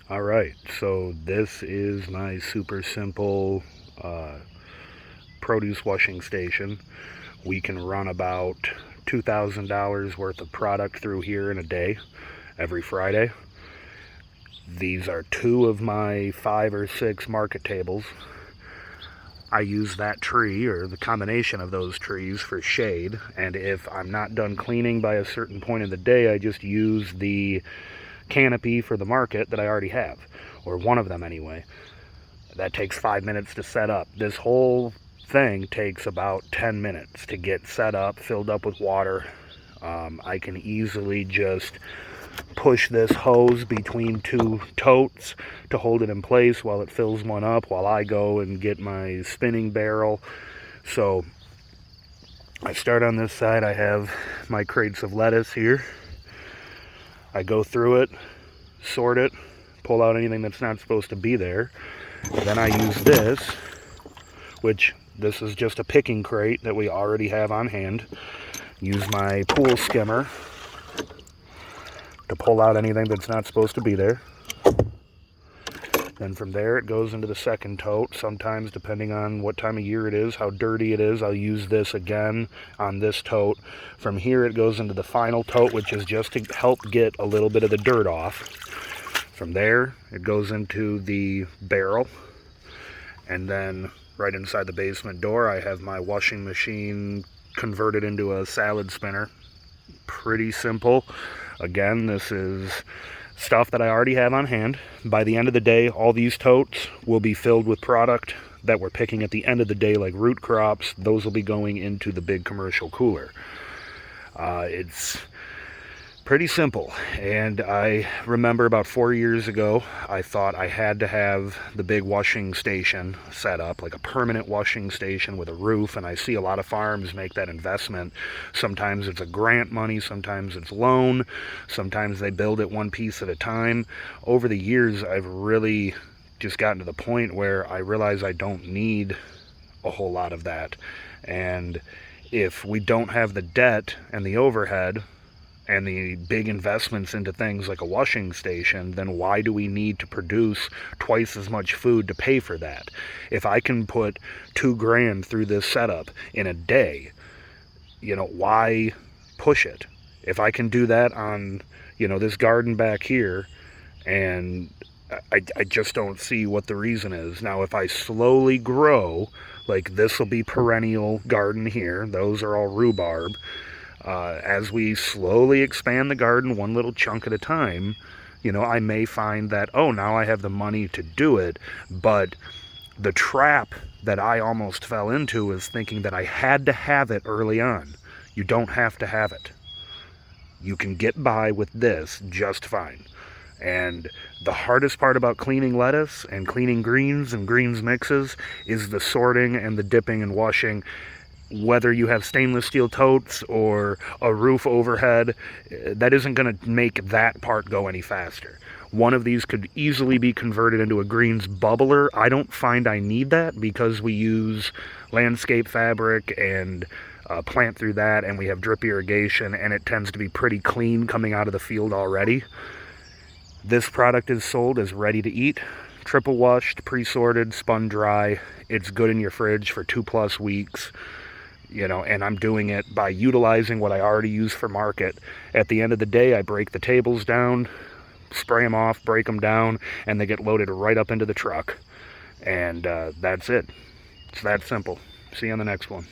All right, so this is my super simple uh, produce washing station. We can run about $2,000 worth of product through here in a day, every Friday. These are two of my 5 or 6 market tables. I use that tree or the combination of those trees for shade, and if I'm not done cleaning by a certain point of the day, I just use the canopy for the market that I already have, or one of them anyway. That takes 5 minutes to set up. This whole thing takes about 10 minutes to get set up, filled up with water. I can easily just push this hose between 2 totes to hold it in place while it fills one up, while I go and get my spinning barrel. So I start on this side. I have my crates of lettuce here. I go through it, sort it, pull out anything that's not supposed to be there. Then I use this, which this is just a picking crate that we already have on hand. Use my pool skimmer to pull out anything that's not supposed to be there. Then from there it goes into the second tote. Sometimes, depending on what time of year it is, how dirty it is, I'll use this again on this tote. From here it goes into the final tote, which is just to help get a little bit of the dirt off. From there it goes into the barrel, and then right inside the basement door I have my washing machine converted into a salad spinner. Pretty simple. Again, this is stuff that I already have on hand. By the end of the day, all these totes will be filled with product that we're picking at the end of the day, like root crops. Those will be going into the big commercial cooler. It's pretty simple, and I remember about 4 years ago I thought I had to have the big washing station set up, like a permanent washing station with a roof, and I see a lot of farms make that investment. Sometimes it's a grant money, sometimes it's loan, sometimes they build it one piece at a time. Over the years I've really just gotten to the point where I realize I don't need a whole lot of that, and if we don't have the debt and the overhead and the big investments into things like a washing station, then why do we need to produce twice as much food to pay for that? If I can put $2,000 through this setup in a day, why push it? If I can do that on, this garden back here, and I just don't see what the reason is. Now, if I slowly grow, like this will be perennial garden here, those are all rhubarb. As we slowly expand the garden one little chunk at a time, I may find that, oh, now I have the money to do it. But the trap that I almost fell into is thinking that I had to have it early on. You don't have to have it. You can get by with this just fine. And the hardest part about cleaning lettuce and cleaning greens and greens mixes is the sorting and the dipping and washing. Whether you have stainless steel totes or a roof overhead, that isn't going to make that part go any faster. One of these could easily be converted into a greens bubbler. I don't find I need that because we use landscape fabric and plant through that, and we have drip irrigation, and it tends to be pretty clean coming out of the field already. This product is sold as ready to eat, triple washed, pre-sorted, spun dry. It's good in your fridge for 2+ weeks. And I'm doing it by utilizing what I already use for market. At the end of the day, I break the tables down, spray them off, break them down, and they get loaded right up into the truck. And that's it. It's that simple. See you on the next one.